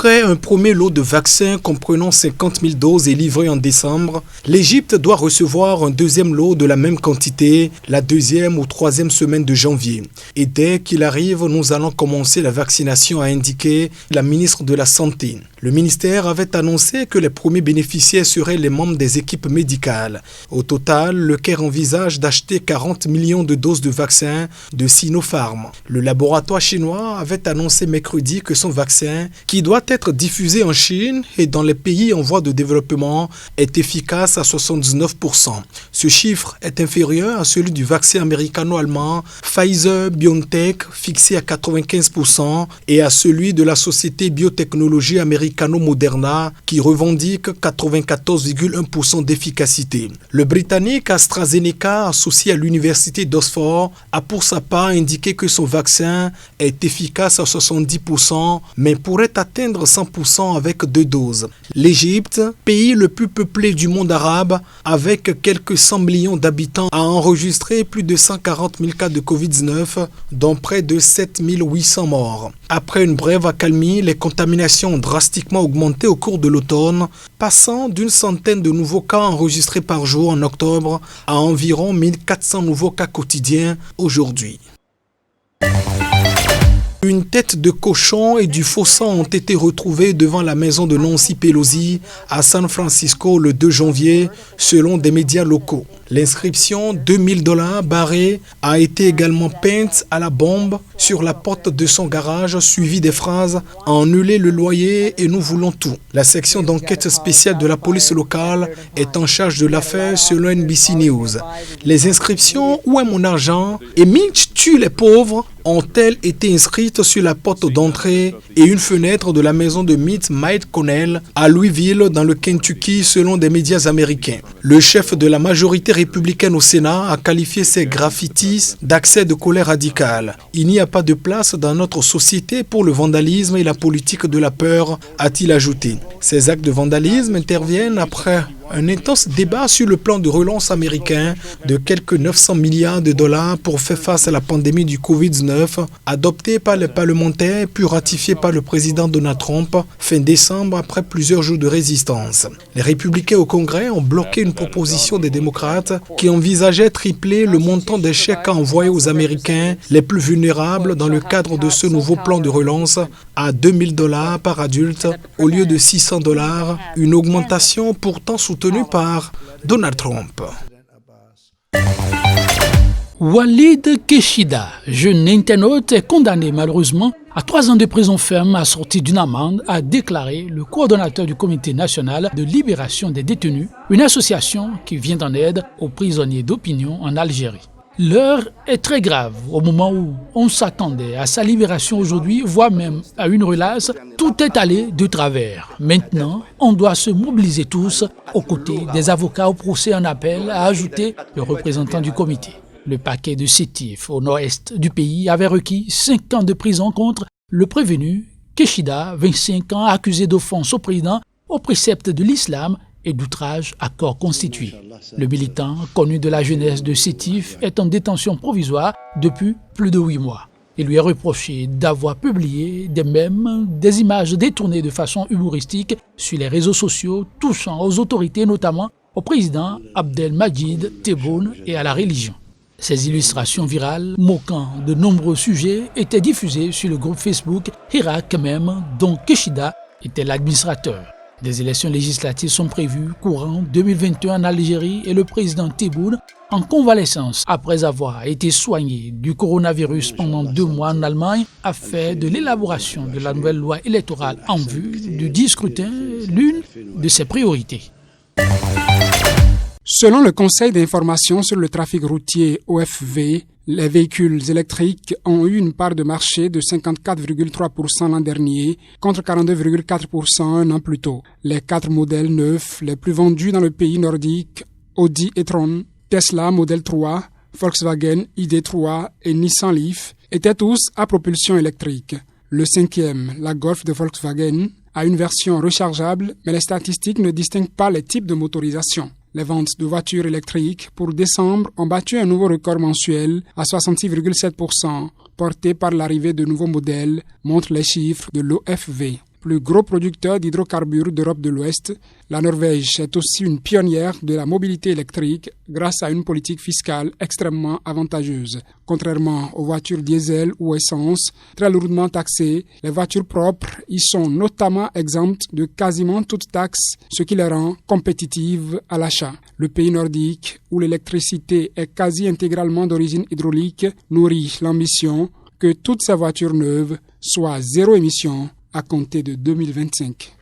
Après un premier lot de vaccins comprenant 50 000 doses est livré en décembre, l'Égypte doit recevoir un deuxième lot de la même quantité la deuxième ou troisième semaine de janvier. Et dès qu'il arrive, nous allons commencer la vaccination, a indiqué la ministre de la Santé. Le ministère avait annoncé que les premiers bénéficiaires seraient les membres des équipes médicales. Au total, le Caire envisage d'acheter 40 millions de doses de vaccins de Sinopharm. Le laboratoire chinois avait annoncé mercredi que son vaccin, qui doit être diffusé en Chine et dans les pays en voie de développement, est efficace à 79%. Ce chiffre est inférieur à celui du vaccin américano-allemand Pfizer-BioNTech, fixé à 95%, et à celui de la société biotechnologie américano-Moderna, qui revendique 94,1% d'efficacité. Le Britannique AstraZeneca, associé à l'université d'Oxford, a pour sa part indiqué que son vaccin est efficace à 70%, mais pourrait atteindre 100% avec 2 doses. L'Égypte, pays le plus peuplé du monde arabe, avec quelques 100 millions d'habitants, a enregistré plus de 140 000 cas de Covid-19, dont près de 7 800 morts. Après une brève accalmie, les contaminations ont drastiquement augmenté au cours de l'automne, passant d'une centaine de nouveaux cas enregistrés par jour en octobre à environ 1400 nouveaux cas quotidiens aujourd'hui. Une tête de cochon et du faux sang ont été retrouvés devant la maison de Nancy Pelosi à San Francisco le 2 janvier, selon des médias locaux. L'inscription $2000 barré a été également peinte à la bombe sur la porte de son garage, suivie des phrases « Annuler le loyer et nous voulons tout ». La section d'enquête spéciale de la police locale est en charge de l'affaire selon NBC News. Les inscriptions « Où est mon argent ?» et « Mitch tue les pauvres » ont-elles été inscrites sur la porte d'entrée et une fenêtre de la maison de Mitch McConnell à Louisville, dans le Kentucky, selon des médias américains. Le chef de la majorité républicaine au Sénat a qualifié ces graffitis d'accès de colère radicale. Il n'y a pas de place dans notre société pour le vandalisme et la politique de la peur, a-t-il ajouté. Ces actes de vandalisme interviennent après un intense débat sur le plan de relance américain de quelques 900 milliards de dollars pour faire face à la pandémie du Covid-19, adopté par les parlementaires puis ratifié par le président Donald Trump fin décembre après plusieurs jours de résistance. Les républicains au Congrès ont bloqué une proposition des démocrates qui envisageait tripler le montant des chèques à envoyer aux Américains les plus vulnérables dans le cadre de ce nouveau plan de relance à $2000 par adulte au lieu de $600, une augmentation pourtant soutenue par Donald Trump. Walid Keshida, jeune internaute, est condamné malheureusement à 3 ans de prison ferme assortie d'une amende, a déclaré le coordonnateur du Comité national de libération des détenus, une association qui vient en aide aux prisonniers d'opinion en Algérie. L'heure est très grave au moment où on s'attendait à sa libération aujourd'hui, voire même à une relâche. Tout est allé de travers. Maintenant, on doit se mobiliser tous aux côtés des avocats au procès en appel, a ajouté le représentant du comité. Le parquet de Sétif, au nord-est du pays, avait requis 5 ans de prison contre le prévenu Keshida, 25 ans, accusé d'offense au président, au précepte de l'islam et d'outrage à corps constitué. Le militant, connu de la jeunesse de Sétif, est en détention provisoire depuis plus de 8 mois. Il lui est reproché d'avoir publié des mèmes, des images détournées de façon humoristique sur les réseaux sociaux touchant aux autorités, notamment au président Abdelmadjid Tebboune et à la religion. Ces illustrations virales, moquant de nombreux sujets, étaient diffusées sur le groupe Facebook Hirak même, dont Keshida était l'administrateur. Des élections législatives sont prévues courant 2021 en Algérie et le président Tebboune, en convalescence après avoir été soigné du coronavirus pendant 2 mois en Allemagne, a fait de l'élaboration de la nouvelle loi électorale en vue du 10 scrutin l'une de ses priorités. Selon le Conseil d'information sur le trafic routier OFV, les véhicules électriques ont eu une part de marché de 54,3% l'an dernier, contre 42,4% un an plus tôt. Les 4 modèles neufs les plus vendus dans le pays nordique, Audi e-tron, Tesla Model 3, Volkswagen ID3 et Nissan Leaf, étaient tous à propulsion électrique. Le 5e, la Golf de Volkswagen, a une version rechargeable, mais les statistiques ne distinguent pas les types de motorisation. Les ventes de voitures électriques pour décembre ont battu un nouveau record mensuel à 66,7%, porté par l'arrivée de nouveaux modèles, montrent les chiffres de l'OFV. plus gros producteur d'hydrocarbures d'Europe de l'Ouest, la Norvège est aussi une pionnière de la mobilité électrique grâce à une politique fiscale extrêmement avantageuse. Contrairement aux voitures diesel ou essence, très lourdement taxées, les voitures propres y sont notamment exemptes de quasiment toute taxe, ce qui les rend compétitives à l'achat. Le pays nordique, où l'électricité est quasi intégralement d'origine hydraulique, nourrit l'ambition que toutes ces voitures neuves soient zéro émission à compter de 2025.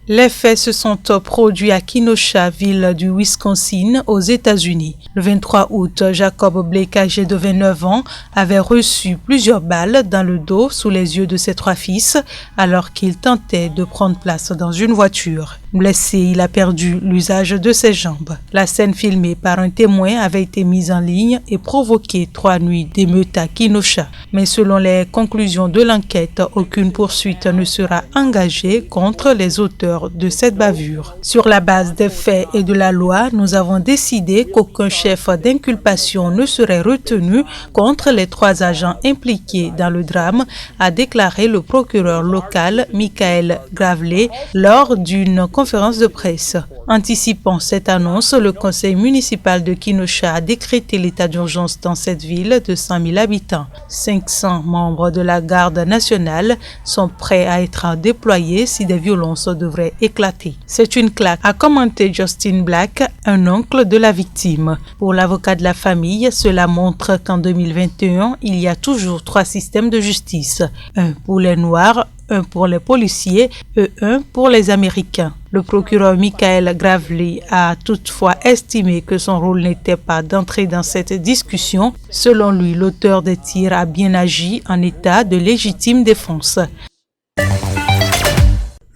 Les faits se sont produits à Kenosha, ville du Wisconsin, aux États-Unis. Le 23 août, Jacob Blake, âgé de 29 ans, avait reçu plusieurs balles dans le dos sous les yeux de ses 3 fils alors qu'il tentait de prendre place dans une voiture. Blessé, il a perdu l'usage de ses jambes. La scène filmée par un témoin avait été mise en ligne et provoqué 3 nuits d'émeute à Kenosha. Mais selon les conclusions de l'enquête, aucune poursuite ne sera engagée contre les auteurs de cette bavure. Sur la base des faits et de la loi, nous avons décidé qu'aucun chef d'inculpation ne serait retenu contre les 3 agents impliqués dans le drame, a déclaré le procureur local Michael Gravley lors d'une conférence de presse. Anticipant cette annonce, le conseil municipal de Kenosha a décrété l'état d'urgence dans cette ville de 100 000 habitants. 500 membres de la garde nationale sont prêts à être déployés si des violences devraient éclater. C'est une claque, a commenté Justin Black, un oncle de la victime. Pour l'avocat de la famille, cela montre qu'en 2021, il y a toujours 3 systèmes de justice. Un pour les Noirs, un pour les policiers et un pour les Américains. Le procureur Michael Gravley a toutefois estimé que son rôle n'était pas d'entrer dans cette discussion. Selon lui, l'auteur des tirs a bien agi en état de légitime défense.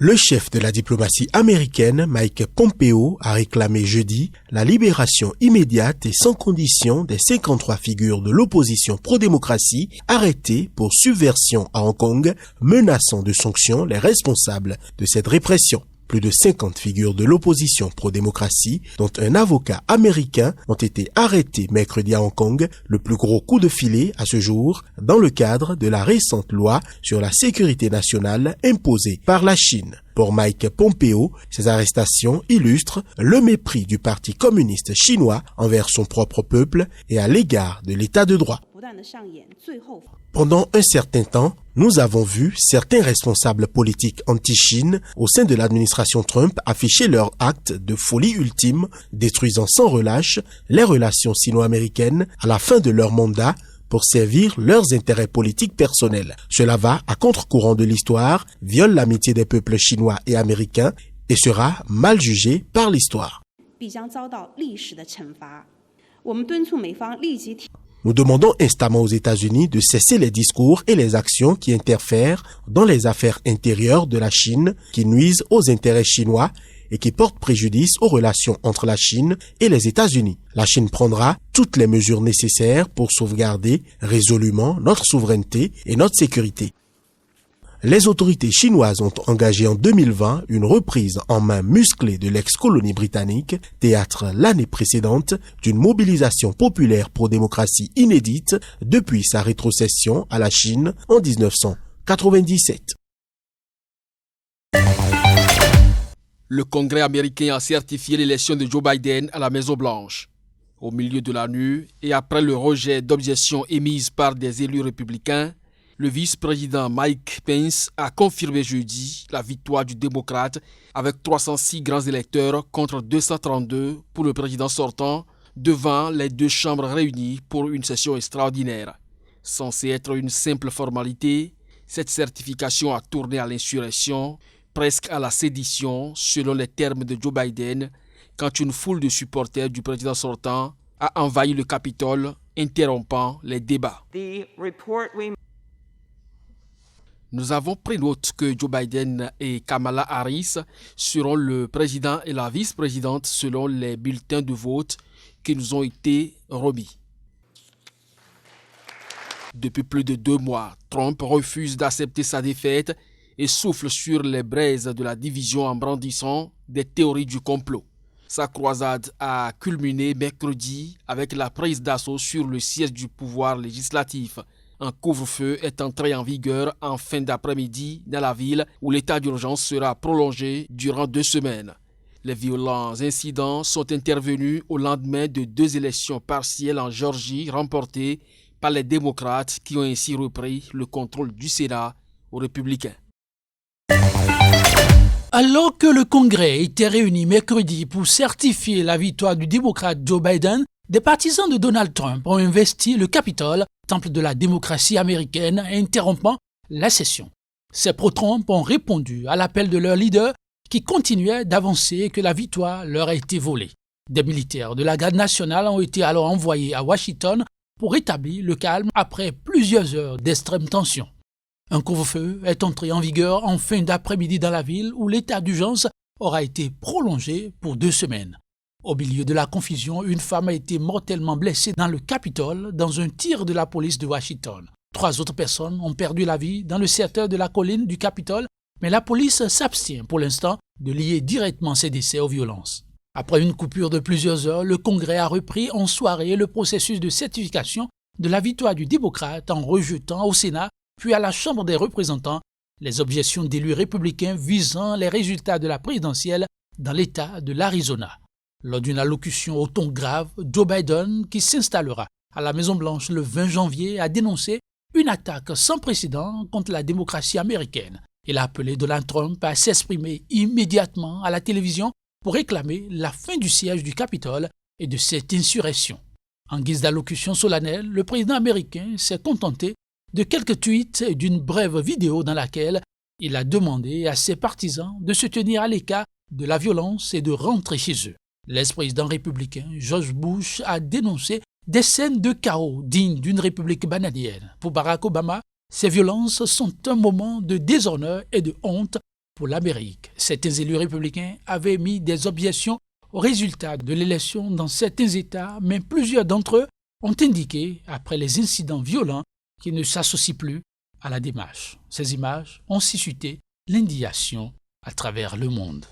Le chef de la diplomatie américaine, Mike Pompeo, a réclamé jeudi la libération immédiate et sans condition des 53 figures de l'opposition pro-démocratie arrêtées pour subversion à Hong Kong, menaçant de sanctions les responsables de cette répression. Plus de 50 figures de l'opposition pro-démocratie, dont un avocat américain, ont été arrêtés mercredi à Hong Kong, le plus gros coup de filet à ce jour, dans le cadre de la récente loi sur la sécurité nationale imposée par la Chine. Pour Mike Pompeo, ces arrestations illustrent le mépris du Parti communiste chinois envers son propre peuple et à l'égard de l'état de droit. Pendant un certain temps, nous avons vu certains responsables politiques anti-Chine au sein de l'administration Trump afficher leur acte de folie ultime, détruisant sans relâche les relations sino-américaines à la fin de leur mandat pour servir leurs intérêts politiques personnels. Cela va à contre-courant de l'histoire, viole l'amitié des peuples chinois et américains et sera mal jugé par l'histoire. Nous demandons instamment aux États-Unis de cesser les discours et les actions qui interfèrent dans les affaires intérieures de la Chine, qui nuisent aux intérêts chinois et qui portent préjudice aux relations entre la Chine et les États-Unis. La Chine prendra toutes les mesures nécessaires pour sauvegarder résolument notre souveraineté et notre sécurité. Les autorités chinoises ont engagé en 2020 une reprise en main musclée de l'ex-colonie britannique, théâtre l'année précédente d'une mobilisation populaire pro-démocratie inédite depuis sa rétrocession à la Chine en 1997. Le Congrès américain a certifié l'élection de Joe Biden à la Maison-Blanche. Au milieu de la nuit et après le rejet d'objections émises par des élus républicains, le vice-président Mike Pence a confirmé jeudi la victoire du démocrate avec 306 grands électeurs contre 232 pour le président sortant devant les 2 chambres réunies pour une session extraordinaire. Censée être une simple formalité, cette certification a tourné à l'insurrection, presque à la sédition selon les termes de Joe Biden, quand une foule de supporters du président sortant a envahi le Capitole, interrompant les débats. Nous avons pris note que Joe Biden et Kamala Harris seront le président et la vice-présidente selon les bulletins de vote qui nous ont été remis. Depuis plus de 2 mois, Trump refuse d'accepter sa défaite et souffle sur les braises de la division en brandissant des théories du complot. Sa croisade a culminé mercredi avec la prise d'assaut sur le siège du pouvoir législatif. Un couvre-feu est entré en vigueur en fin d'après-midi dans la ville où l'état d'urgence sera prolongé durant 2 semaines. Les violents incidents sont intervenus au lendemain de 2 élections partielles en Géorgie remportées par les démocrates qui ont ainsi repris le contrôle du Sénat aux républicains. Alors que le Congrès était réuni mercredi pour certifier la victoire du démocrate Joe Biden, des partisans de Donald Trump ont investi le Capitole, temple de la démocratie américaine, interrompant la session. Ces pro-Trump ont répondu à l'appel de leur leader qui continuait d'avancer que la victoire leur a été volée. Des militaires de la garde nationale ont été alors envoyés à Washington pour rétablir le calme après plusieurs heures d'extrême tension. Un couvre-feu est entré en vigueur en fin d'après-midi dans la ville où l'état d'urgence aura été prolongé pour 2 semaines. Au milieu de la confusion, une femme a été mortellement blessée dans le Capitole dans un tir de la police de Washington. 3 autres personnes ont perdu la vie dans le secteur de la colline du Capitole, mais la police s'abstient pour l'instant de lier directement ces décès aux violences. Après une coupure de plusieurs heures, le Congrès a repris en soirée le processus de certification de la victoire du démocrate en rejetant au Sénat puis à la Chambre des représentants les objections d'élus républicains visant les résultats de la présidentielle dans l'État de l'Arizona. Lors d'une allocution au ton grave, Joe Biden, qui s'installera à la Maison-Blanche le 20 janvier, a dénoncé une attaque sans précédent contre la démocratie américaine. Il a appelé Donald Trump à s'exprimer immédiatement à la télévision pour réclamer la fin du siège du Capitole et de cette insurrection. En guise d'allocution solennelle, le président américain s'est contenté de quelques tweets et d'une brève vidéo dans laquelle il a demandé à ses partisans de se tenir à l'écart de la violence et de rentrer chez eux. L'ex-président républicain George Bush a dénoncé des scènes de chaos dignes d'une république bananienne. Pour Barack Obama, ces violences sont un moment de déshonneur et de honte pour l'Amérique. Certains élus républicains avaient mis des objections aux résultats de l'élection dans certains États, mais plusieurs d'entre eux ont indiqué, après les incidents violents, qu'ils ne s'associent plus à la démarche. Ces images ont suscité l'indignation à travers le monde.